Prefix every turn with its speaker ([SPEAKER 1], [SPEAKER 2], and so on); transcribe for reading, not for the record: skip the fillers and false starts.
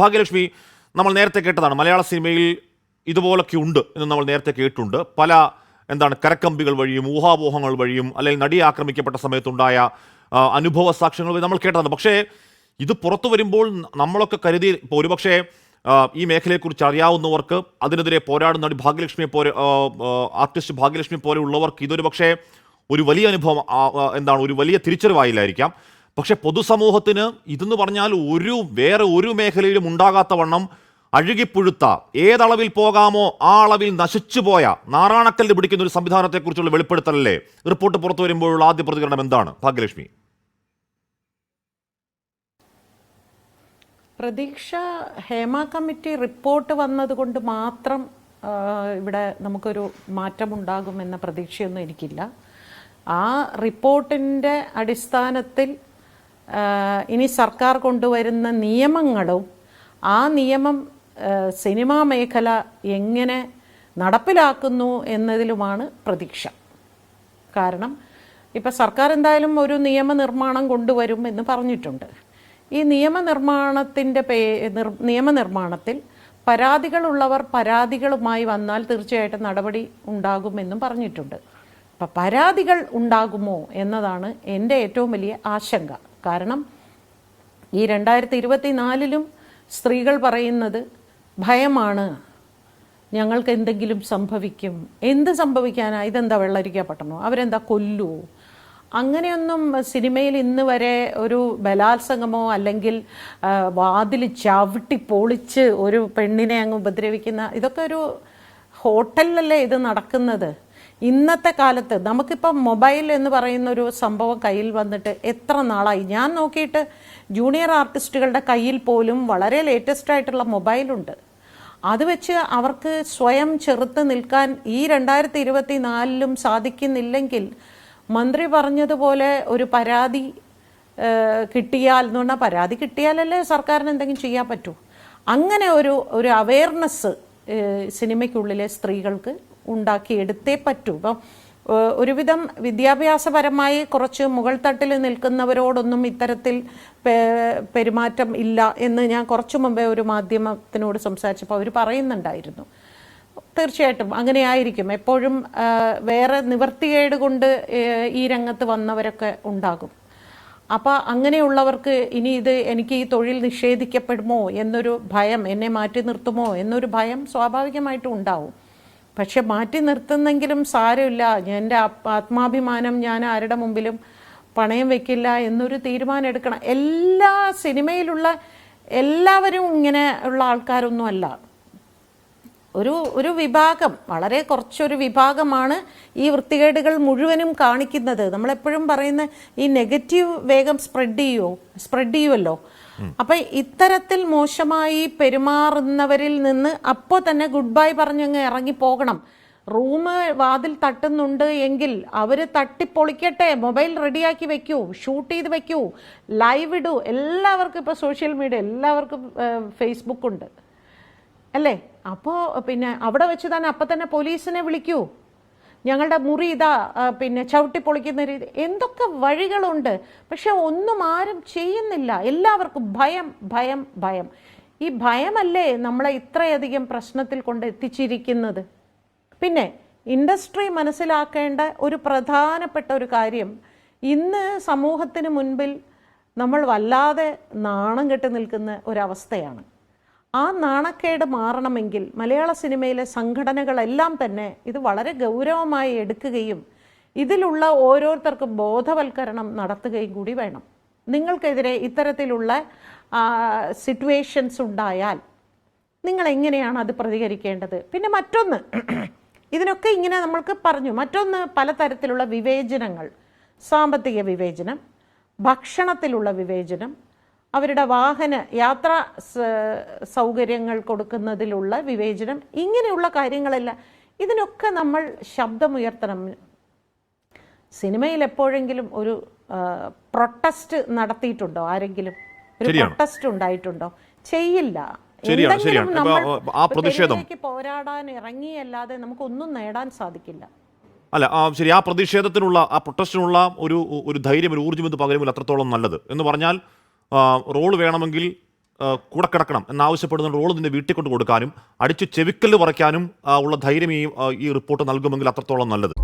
[SPEAKER 1] ഭാഗ്യലക്ഷ്മി, നമ്മൾ നേരത്തെ കേട്ടതാണ് മലയാള സിനിമയിൽ ഇതുപോലൊക്കെ ഉണ്ട് എന്ന് നമ്മൾ നേരത്തെ കേട്ടിട്ടുണ്ട്. പല കരക്കമ്പികൾ വഴിയും ഊഹാപോഹങ്ങൾ വഴിയും അല്ലെങ്കിൽ നടി ആക്രമിക്കപ്പെട്ട സമയത്തുണ്ടായ അനുഭവ സാക്ഷ്യങ്ങൾ വഴി നമ്മൾ കേട്ടതാണ്. പക്ഷേ ഇത് പുറത്തു വരുമ്പോൾ നമ്മളൊക്കെ കരുതി ഇപ്പോൾ ഒരുപക്ഷെ ഈ മേഖലയെക്കുറിച്ച് അറിയാവുന്നവർക്ക് അതിനെതിരെ പോരാടുന്ന നടി ഭാഗ്യലക്ഷ്മിയെ പോലെ ആർട്ടിസ്റ്റ് ഭാഗ്യലക്ഷ്മി പോലെ ഉള്ളവർക്ക് ഇതൊരു പക്ഷേ ഒരു വലിയ അനുഭവം ഒരു വലിയ തിരിച്ചറിവായില്ലായിരിക്കാം. പക്ഷെ പൊതുസമൂഹത്തിന് ഇതെന്ന് പറഞ്ഞാൽ വേറെ ഒരു മേഖലയിലും ഉണ്ടാകാത്ത വണ്ണം അഴുകിപ്പുഴുത്ത ഏതളവിൽ പോകാമോ ആ അളവിൽ നശിച്ചുപോയ നാറാണക്കല്ല് പിടിക്കുന്ന ഒരു സംവിധാനത്തെക്കുറിച്ചുള്ള വെളിപ്പെടുത്തലല്ലേ റിപ്പോർട്ട് പുറത്തു വരുമ്പോഴുള്ള ആദ്യ പ്രതികരണം എന്താണ് ഭാഗ്യലക്ഷ്മി?
[SPEAKER 2] പ്രതീക്ഷ ഹേമ കമ്മിറ്റി റിപ്പോർട്ട് വന്നതുകൊണ്ട് മാത്രം ഇവിടെ നമുക്കൊരു മാറ്റമുണ്ടാകുമെന്ന പ്രതീക്ഷയൊന്നും എനിക്കില്ല. ആ റിപ്പോർട്ടിൻ്റെ അടിസ്ഥാനത്തിൽ ഇനി സർക്കാർ കൊണ്ടുവരുന്ന നിയമങ്ങളും ആ നിയമം സിനിമാ മേഖല എങ്ങനെ നടപ്പിലാക്കുന്നു എന്നതിലുമാണ് പ്രതീക്ഷ. കാരണം ഇപ്പം സർക്കാർ എന്തായാലും ഒരു നിയമനിർമ്മാണം കൊണ്ടുവരും എന്ന് പറഞ്ഞിട്ടുണ്ട്. ഈ നിയമനിർമ്മാണത്തിൽ പരാതികളുള്ളവർ പരാതികളുമായി വന്നാൽ തീർച്ചയായിട്ടും നടപടി ഉണ്ടാകുമെന്നും പറഞ്ഞിട്ടുണ്ട്. അപ്പം പരാതികൾ ഉണ്ടാകുമോ എന്നതാണ് എൻ്റെ ഏറ്റവും വലിയ ആശങ്ക. കാരണം ഈ 2024 സ്ത്രീകൾ പറയുന്നത് ഭയമാണ്, ഞങ്ങൾക്ക് എന്തെങ്കിലും സംഭവിക്കും. എന്ത് സംഭവിക്കാനാ? ഇതെന്താ വെള്ളരിക്കപ്പെട്ടണോ? അവരെന്താ കൊല്ലുവോ? അങ്ങനെയൊന്നും സിനിമയിൽ ഇന്ന് വരെ ഒരു ബലാത്സംഗമോ അല്ലെങ്കിൽ വാതിൽ ചവിട്ടി പൊളിച്ച് ഒരു പെണ്ണിനെ അങ്ങ് ഉപദ്രവിക്കുന്ന ഇതൊക്കെ ഒരു ഹോട്ടലിലല്ലേ ഇത് നടക്കുന്നത്. ഇന്നത്തെ കാലത്ത് നമുക്കിപ്പം മൊബൈൽ എന്ന് പറയുന്ന ഒരു സംഭവം കയ്യിൽ വന്നിട്ട് എത്ര നാളായി? ഞാൻ നോക്കിയിട്ട് ജൂനിയർ ആർട്ടിസ്റ്റുകളുടെ കയ്യിൽ പോലും വളരെ ലേറ്റസ്റ്റ് ആയിട്ടുള്ള മൊബൈലുണ്ട്. അത് വെച്ച് അവർക്ക് സ്വയം ചെറുത്ത് നിൽക്കാൻ ഈ 2024 സാധിക്കുന്നില്ലെങ്കിൽ മന്ത്രി പറഞ്ഞതുപോലെ ഒരു പരാതി കിട്ടിയാൽ എന്ന് പറഞ്ഞാൽ പരാതി കിട്ടിയാലല്ലേ സർക്കാരിന് എന്തെങ്കിലും ചെയ്യാൻ പറ്റൂ. അങ്ങനെ ഒരു അവയർനെസ് സിനിമയ്ക്കുള്ളിലെ സ്ത്രീകൾക്ക് ഉണ്ടാക്കിയെടുത്തേ പറ്റൂ. ഇപ്പം ഒരുവിധം വിദ്യാഭ്യാസപരമായി കുറച്ച് മുകൾ തട്ടിൽ നിൽക്കുന്നവരോടൊന്നും ഇത്തരത്തിൽ പെരുമാറ്റം ഇല്ല എന്ന് ഞാൻ കുറച്ചു മുമ്പേ ഒരു മാധ്യമത്തിനോട് സംസാരിച്ചപ്പോൾ അവർ പറയുന്നുണ്ടായിരുന്നു. തീർച്ചയായിട്ടും അങ്ങനെയായിരിക്കും. എപ്പോഴും വേറെ നിവർത്തികേട് കൊണ്ട് ഈ രംഗത്ത് വന്നവരൊക്കെ ഉണ്ടാകും. അപ്പോൾ അങ്ങനെയുള്ളവർക്ക് ഇനി എനിക്ക് ഈ തൊഴിൽ നിഷേധിക്കപ്പെടുമോ എന്നൊരു ഭയം, എന്നെ മാറ്റി നിർത്തുമോ എന്നൊരു ഭയം സ്വാഭാവികമായിട്ടും ഉണ്ടാവും. പക്ഷെ മാറ്റി നിർത്തുന്നെങ്കിലും സാരമില്ല, എൻ്റെ ആത്മാഭിമാനം ഞാൻ ആരുടെ മുമ്പിലും പണയം വെക്കില്ല എന്നൊരു തീരുമാനം എടുക്കണം. എല്ലാ സിനിമയിലുള്ള എല്ലാവരും ഇങ്ങനെ ഉള്ള ആൾക്കാരൊന്നും അല്ല. ഒരു വിഭാഗം, വളരെ കുറച്ചൊരു വിഭാഗമാണ് ഈ വൃത്തികേടുകൾ മുഴുവനും കാണിക്കുന്നത്. നമ്മളെപ്പോഴും പറയുന്ന ഈ നെഗറ്റീവ് വേഗം സ്പ്രെഡ് ചെയ്യുമല്ലോ. അപ്പൊ ഇത്തരത്തിൽ മോശമായി പെരുമാറുന്നവരിൽ നിന്ന് അപ്പോൾ തന്നെ ഗുഡ് ബൈ പറഞ്ഞങ്ങ് ഇറങ്ങിപ്പോകണം. വാതിൽ തട്ടുന്നുണ്ട് എങ്കിൽ അവർ തട്ടിപ്പൊളിക്കട്ടെ, മൊബൈൽ റെഡിയാക്കി വെക്കൂ, ഷൂട്ട് ചെയ്ത് വെക്കൂ, ലൈവ് ഇടൂ. എല്ലാവർക്കും ഇപ്പോൾ സോഷ്യൽ മീഡിയ, എല്ലാവർക്കും ഫേസ്ബുക്ക് ഉണ്ട് അല്ലേ? അപ്പോൾ പിന്നെ അവിടെ വെച്ച് തന്നെ അപ്പം തന്നെ പോലീസിനെ വിളിക്കൂ, ഞങ്ങളുടെ മുറി ചവിട്ടി പൊളിക്കുന്ന രീതി, എന്തൊക്കെ വഴികളുണ്ട്. പക്ഷെ ഒന്നും ആരും ചെയ്യുന്നില്ല. എല്ലാവർക്കും ഭയം ഭയം ഭയം. ഈ ഭയമല്ലേ നമ്മളെ ഇത്രയധികം പ്രശ്നത്തിൽ കൊണ്ട് എത്തിച്ചിരിക്കുന്നത്. പിന്നെ ഇൻഡസ്ട്രി മനസ്സിലാക്കേണ്ട ഒരു പ്രധാനപ്പെട്ട ഒരു കാര്യം, ഇന്ന് സമൂഹത്തിന് മുൻപിൽ നമ്മൾ വല്ലാതെ നാണം കെട്ട് നിൽക്കുന്ന ഒരവസ്ഥയാണ്. ആ നാണക്കേട് മാറണമെങ്കിൽ മലയാള സിനിമയിലെ സംഘടനകളെല്ലാം തന്നെ ഇത് വളരെ ഗൗരവമായി എടുക്കുകയും ഇതിലുള്ള ഓരോരുത്തർക്കും ബോധവൽക്കരണം നടത്തുകയും കൂടി വേണം. നിങ്ങൾക്കെതിരെ ഇത്തരത്തിലുള്ള സിറ്റുവേഷൻസ് ഉണ്ടായാൽ നിങ്ങൾ എങ്ങനെയാണ് അത് പ്രതികരിക്കേണ്ടത്? പിന്നെ മറ്റൊന്ന്, ഇതിനൊക്കെ ഇങ്ങനെ നമ്മൾക്ക് പറഞ്ഞു, മറ്റൊന്ന് പലതരത്തിലുള്ള വിവേചനങ്ങൾ, സാമ്പത്തിക വിവേചനം, ഭക്ഷണത്തിലുള്ള വിവേചനം, അവരുടെ യാത്രാ സൗകര്യങ്ങൾ കൊടുക്കുന്നതിലുള്ള വിവേചനം, ഇങ്ങനെയുള്ള കാര്യങ്ങളെല്ലാം ഇതിനൊക്കെ നമ്മൾ ശബ്ദമുയർത്തണം. സിനിമയിൽ എപ്പോഴെങ്കിലും ഒരു പ്രൊട്ടസ്റ്റ് നടത്തിയിട്ടുണ്ടോ? ആരെങ്കിലും ഒരു പ്രൊട്ടസ്റ്റ് ഉണ്ടായിട്ടുണ്ടോ? ചെയ്യില്ല. എന്തെങ്കിലും നമ്മൾ പോരാടാൻ ഇറങ്ങിയല്ലാതെ നമുക്കൊന്നും നേടാൻ സാധിക്കില്ല.
[SPEAKER 1] അല്ല ശരി, ആ പ്രതിഷേധത്തിനുള്ള ആ പ്രൊട്ടസ്റ്റിനുള്ള ഒരു ധൈര്യം, ഒരു ഊർജ്ജം ഇത് പകരുമ്പോൾ അത്രത്തോളം നല്ലത് എന്ന് പറഞ്ഞാൽ റോൾ വേണമെങ്കിൽ കൂടെ കിടക്കണം എന്നാവശ്യപ്പെടുന്ന റോൾ നിന്റെ വീട്ടിൽ കൊണ്ട് കൊടുക്കാനും അടിച്ചു ചെവിക്കല്ല് പറിക്കാനും ഉള്ള ധൈര്യം ഈ റിപ്പോർട്ട് നൽകുമെങ്കിൽ അത്രത്തോളം നല്ലത്.